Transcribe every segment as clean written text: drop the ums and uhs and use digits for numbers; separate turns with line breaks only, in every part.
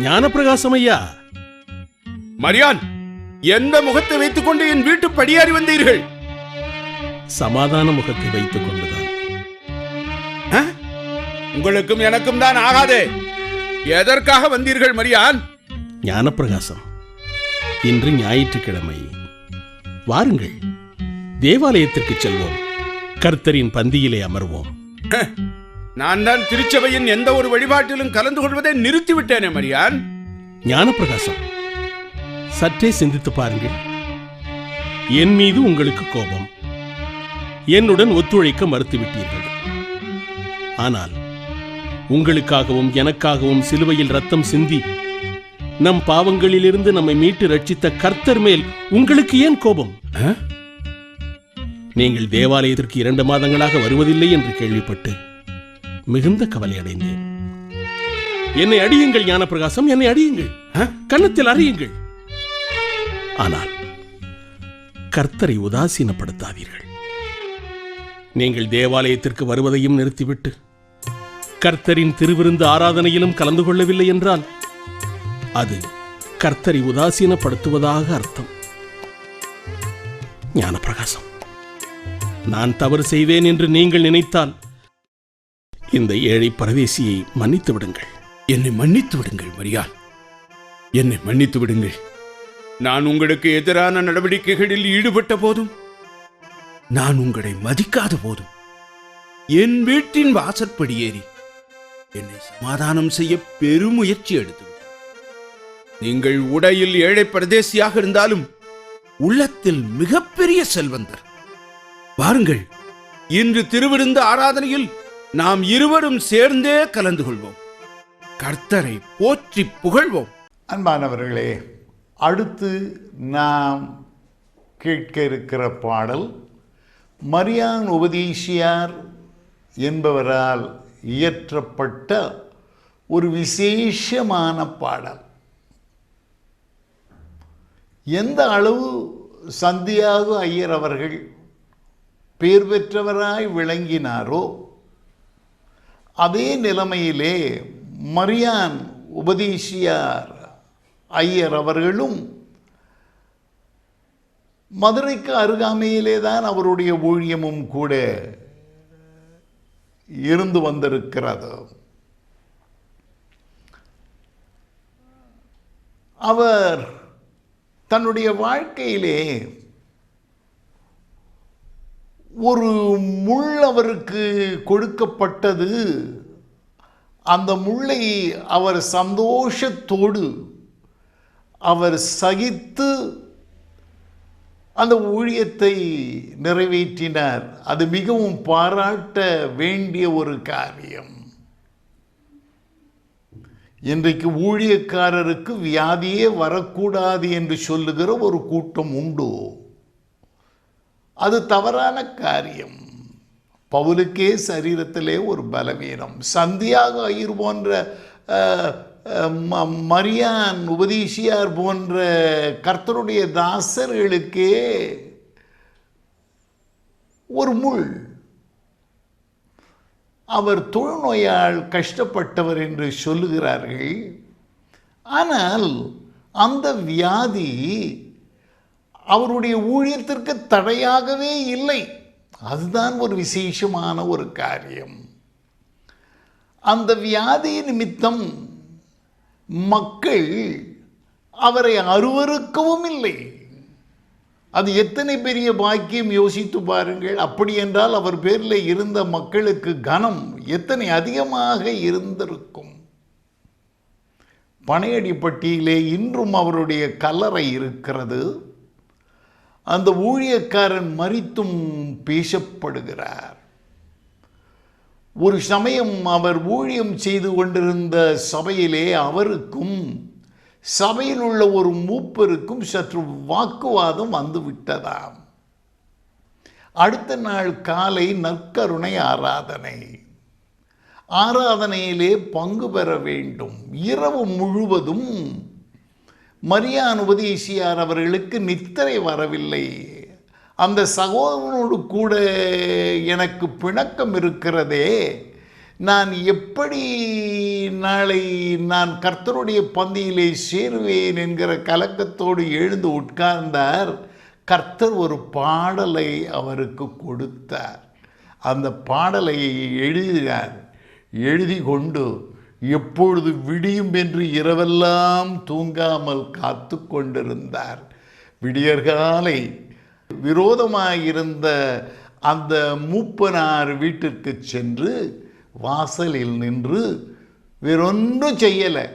ஞானப்பிரகாசம் ஐயா.
மரியான், எந்த முகத்தை வைத்துக் கொண்டு என் வீட்டு படியாறி வந்தீர்கள்?
சமாதான முகத்தை வைத்துக் கொண்டுதான்.
உங்களுக்கும் எனக்கும் தான் ஆகாதே. எதற்காக வந்தீர்கள் மரியான்?
ஞானப்பிரகாசம், இன்று ஞாயிற்றுக்கிழமை. வாருங்கள், தேவாலயத்திற்கு செல்வோம். கர்த்தரின் பந்தியிலே அமர்வோம்.
நான் தான் திருச்சபையின் எந்த ஒரு வழிபாட்டிலும் கலந்து கொள்வதை நிறுத்திவிட்டேனே மரியான்.
ஞானப்பிரகாசம், சற்றே சிந்தித்து பாருங்கள். என் மீது உங்களுக்கு கோபம். என்னுடன் ஒத்துழைக்க மறுத்துவிட்டீர்கள். ஆனால் உங்களுக்காகவும் எனக்காகவும் சிலுவையில் ரத்தம் சிந்தி நம் பாவங்களிலிருந்து நம்மை மீட்டு ரட்சித்த கர்த்தர் மேல் உங்களுக்கு ஏன் கோபம்? நீங்கள் தேவாலயத்திற்கு 2 மாதங்களாக வருவதில்லை என்று கேள்விப்பட்டு மிகுந்த கவலை அடைந்தேன். என்னை அடியுங்கள் ஞானப்பிரகாசம், என்னை அடியுங்கள், கன்னத்தில் அறியுங்கள். ஆனால் கர்த்தரை உதாசீனப்படுத்தாதீர்கள். நீங்கள் தேவாலயத்திற்கு வருவதையும் நிறுத்திவிட்டு கர்த்தரின் திருவிருந்து ஆராதனையிலும் கலந்து கொள்ளவில்லை என்றால் அது கர்த்தரை உதாசீனப்படுத்துவதாக அர்த்தம். ஞானப்பிரகாசம், நான் தவறு செய்தேன் என்று நீங்கள் நினைத்தால் இந்த ஏழை பரதேசியை மன்னித்து விடுங்கள்.
என்னை மன்னித்து விடுங்கள் மரியான், என்னை மன்னித்து விடுங்கள். நான் உங்களுக்கு எதிரான நடவடிக்கைகளில் ஈடுபட்ட போதும், நான் உங்களை மதிக்காத போதும், என் வீட்டின் வாசற்படி ஏறி என்னை சமாதானம் செய்ய பெருமுயற்சி எடுத்து நீங்கள் உடையில் ஏழை பிரதேசியாக இருந்தாலும் உள்ளத்தில் மிகப்பெரிய செல்வந்தர். வாருங்கள், இன்று திருவிருந்து ஆராதனையில் நாம் இருவரும் சேர்ந்தே கலந்து கொள்வோம். கர்த்தரை போற்றி புகழ்வோம்.
அன்பானவர்களே, அடுத்து நாம் கேட்க இருக்கிற பாடல் மரியான் உபதேசியார் என்பவரால் இயற்றப்பட்ட ஒரு விசேஷமான பாடல். எந்த அளவு சந்தியாகு ஐயர் அவர்கள் பேர் பெற்றவராய் விளங்கினாரோ அதே நிலைமையிலே மரியான் உபதேசியார் ஐயர் அவர்களும் மதுரைக்கு அருகாமையிலே தான் அவருடைய ஊழியமும் கூட இருந்து வந்திருக்கிறது. அவர் தன்னுடைய வாழ்க்கையிலே ஒரு முள் அவருக்கு கொடுக்கப்பட்டது. அந்த முள்ளை அவர் சந்தோஷத்தோடு அவர் சகித்து அந்த ஊழியத்தை நிறைவேற்றினார். அது மிகவும் பாராட்ட வேண்டிய ஒரு காரியம். இன்றைக்கு ஊழியக்காரருக்கு வியாதியே வரக்கூடாது என்று சொல்லுகிற ஒரு கூட்டம் உண்டு. அது தவறான காரியம். பவுலுக்கே சரீரத்திலே ஒரு பலவீனம். சந்தியாக ஐயர் போன்ற மரியான் உபதேசியார் போன்ற கர்த்தருடைய தாசர்களுக்கே ஒரு முள். அவர் தொழுநோயால் கஷ்டப்பட்டவர் என்று சொல்லுகிறார்கள். ஆனால் அந்த வியாதி அவருடைய ஊழியத்திற்கு தடையாகவே இல்லை. அதுதான் ஒரு விசேஷமான ஒரு காரியம். அந்த வியாதி நிமித்தம் மக்கள் அவரை அருவருக்கவும் இல்லை. அது எத்தனை பெரிய பாக்கியம் யோசித்து பாருங்கள். அப்படி என்றால் அவர் பேரில் இருந்த மக்களுக்கு கனம் எத்தனை அதிகமாக இருந்திருக்கும். பனையடிப்பட்டியிலே இன்றும் அவருடைய கல்லறை இருக்கிறது. அந்த ஊழியக்காரன் மரித்தும் பேசப்படுகிறார். ஒரு சமயம் அவர் ஊழியம் செய்து கொண்டிருந்த சபையிலே அவருக்கும் சபையில் உள்ள ஒரு மூப்பருக்கும் சற்று வாக்குவாதம் வந்துவிட்டதாம். அடுத்த நாள் காலை நற்கருணை ஆராதனையிலே பங்கு பெற வேண்டும். இரவு முழுவதும் மரியான் உபதேசியார் அவர்களுக்கு நித்திரை வரவில்லை. அந்த சகோதரனோடு கூட எனக்கு பிணக்கம் இருக்கிறதே, நான் எப்படி நாளை நான் கர்த்தருடைய பந்தியிலே சேருவேன் என்கிற கலக்கத்தோடு எழுந்து உட்கார்ந்தார். கர்த்தர் ஒரு பாடலை அவருக்கு கொடுத்தார். அந்த பாடலை எழுதினார். எழுதி கொண்டு எப்பொழுது விடியும் என்று இரவெல்லாம் தூங்காமல் காத்து கொண்டிருந்தார். விடியற்காலை விரோதமாயிருந்த அந்த மூப்பனார் வீட்டிற்கு சென்று வாசலில் நின்று வேறொன்றும் செய்யலை.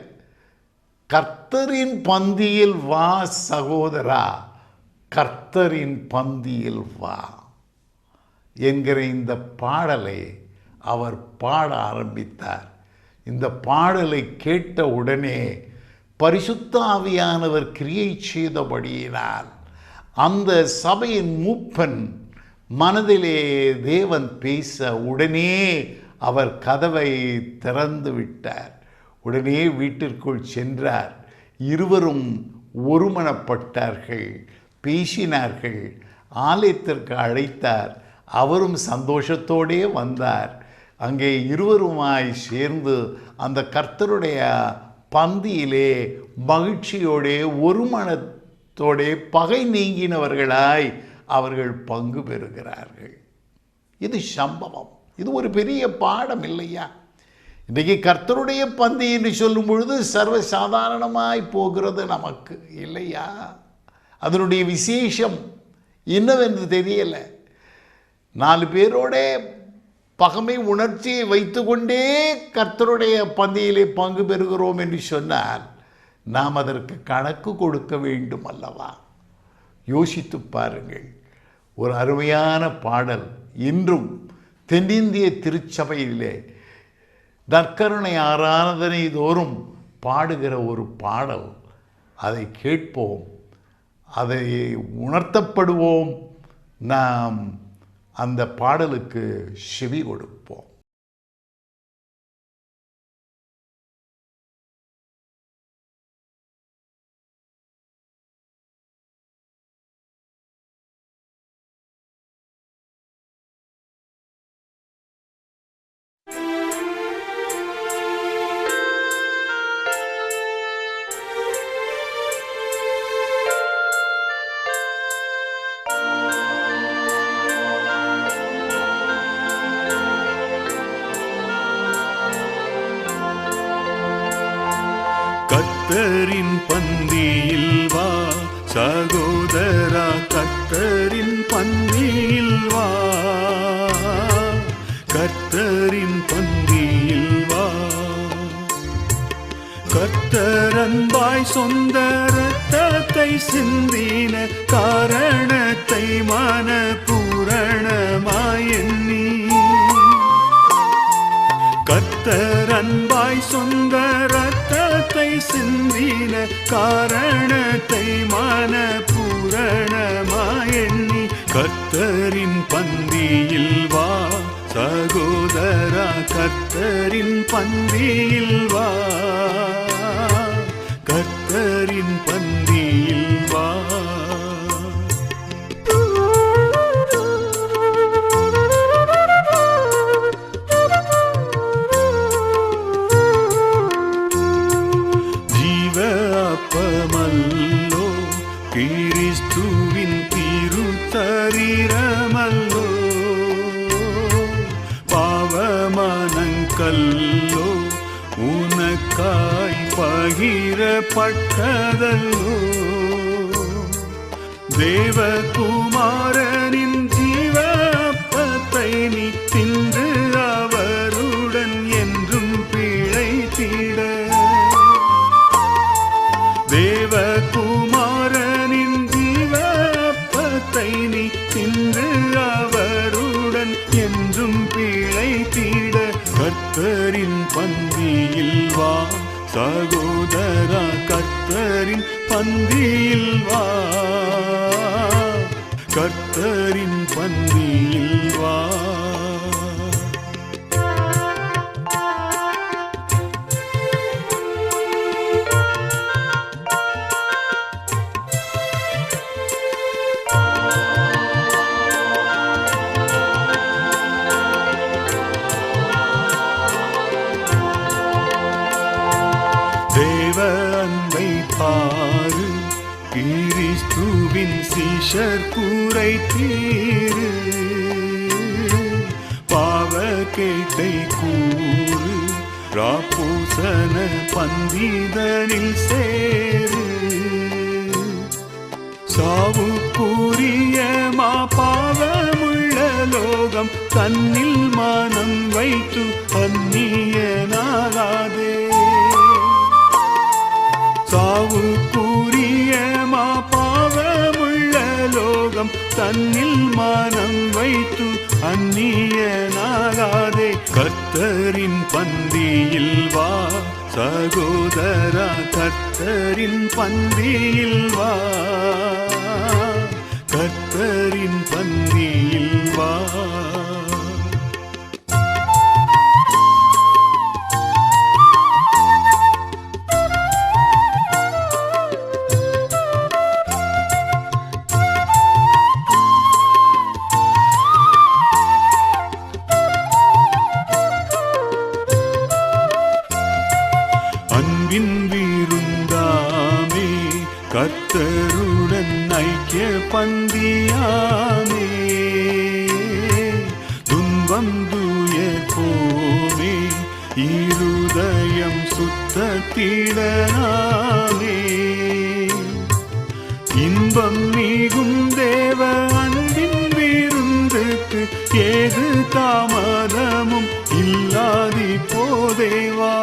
கர்த்தரின் பந்தியில் வா சகோதரா, கர்த்தரின் பந்தியில் வா என்கிற இந்த பாடலை அவர் பாட ஆரம்பித்தார். இந்த பாடலை கேட்ட உடனே பரிசுத்த ஆவியானவர் கிரியை செய்தபடியினால் அந்த சபையின் மூப்பன் மனதிலே தேவன் பேச உடனே அவர் கதவை திறந்து விட்டார். உடனே வீட்டிற்குள் சென்றார். இருவரும் ஒருமனப்பட்டார்கள், பேசினார்கள், ஆலயத்திற்கு அழைத்தார். அவரும் சந்தோஷத்தோடே வந்தார். அங்கே இருவருமாய் சேர்ந்து அந்த கர்த்தருடைய பந்தியிலே மகிழ்ச்சியோடே ஒருமனத்தோடே பகை நீங்கினவர்களாய் அவர்கள் பங்கு பெறுகிறார்கள். இது சம்பவம். இது ஒரு பெரிய பாடம் இல்லையா? இன்றைக்கு கர்த்தருடைய பந்தி என்று சொல்லும் பொழுது சர்வசாதாரணமாய் போகிறது நமக்கு இல்லையா? அதனுடைய விசேஷம் என்னவென்று தெரியலை. 4 பேரோட பகமை உணர்ச்சியை வைத்து கொண்டே கர்த்தருடைய பந்தியிலே பங்கு பெறுகிறோம் என்று சொன்னால் நாம் அதற்கு கணக்கு கொடுக்க வேண்டும் அல்லவா? யோசித்து பாருங்கள். ஒரு அருமையான பாடல் இன்றும் தென்னிந்திய திருச்சபையிலே நற்கருணை ஆராதனை தோறும் பாடுகிற ஒரு பாடல். அதை கேட்போம், அதை உணர்த்தப்படுவோம், நாம் அந்த பாடலுக்கு செவி கொடுப்போம்.
கர்த்தரின் பந்தியில் வா சகோதரா, கர்த்தரின் பந்தியில் வா, கர்த்தரின் பந்தியில் வா. கர்த்தர் அன்பாய் சொந்த இரத்தத்தை சிந்தின காரணத்தை மன பூரணமாய் எண்ணி, கர்த்தர் அன்பாய் சொந்த இரத்தத்தை சிந்தின காரணத்தை மன பூரணமாய் எண்ணி, கர்த்தரின் பந்தியில் வா சகோதரா, கர்த்தரின் பந்தியில் வா, கர்த்தரின் பந்தியில் வா. அப்பமல்லோ கிறிஸ்துவின் திருத்தரீரமல்லோ, பாவமனங்கல்லோ உனக்காய் பகிரப்பட்டதல்லோ, தேவகுமாரனின் ஜீவ அப்பத்தை நீ தின்று அவருடன் என்றும் பிழைத்திட, தேவகுமாரனின் ஜீவ அப்பத்தை நீ தின்று அவருடன் என்றும் பிழைத்திட, கர்த்தரின் பந்தியில் வா சகோதரா, கர்த்தரின் பந்தியில் வா, கர்த்தரின் பந்தியில் வா. பாரு, கிறிஸ்துவின் சீஷர் குறை தீரு. பாவக்கேட்டை கூறு, ராப்பூசன பந்திதனில் சேரு. சாவுக்குரிய பாவமுள்ள லோகம் தன்னில் மனம் வைத்து அந்நியனாகாதே. சாவுக்குரிய பாவமுள்ள லோகம் தன்னில் மனம் வைத்து அந்நியனாகாதே. கர்த்தரின் பந்தியில் வா சகோதரா, கர்த்தரின் பந்தியில் வா, கர்த்தரின் பந்தியில் வா. அன்பின் விருந்தாமே, கர்த்தருடன் ஐக்கிய பந்தியாமே. துன்பம் துயர் போமே, இருதயம் சுத்தத்திடனாமே. இன்பம் மிகும் தேவ அன்பின் விருந்துக்கு ஏது தாமதமும் இல்லாதி போதேவா.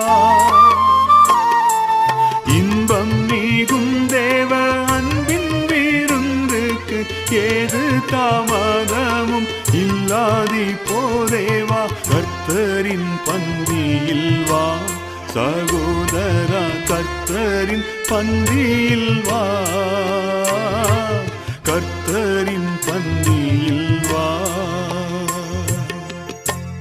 இன்பம் மிகும் தேவ அன்பின் விருந்துக்கு ஏது தாமதமும் இல்லாதி போதேவா. கர்த்தரின் பந்தியில் வா சகோதரா, கர்த்தரின் பந்தியில் வா, கர்த்தரின் பந்தியில்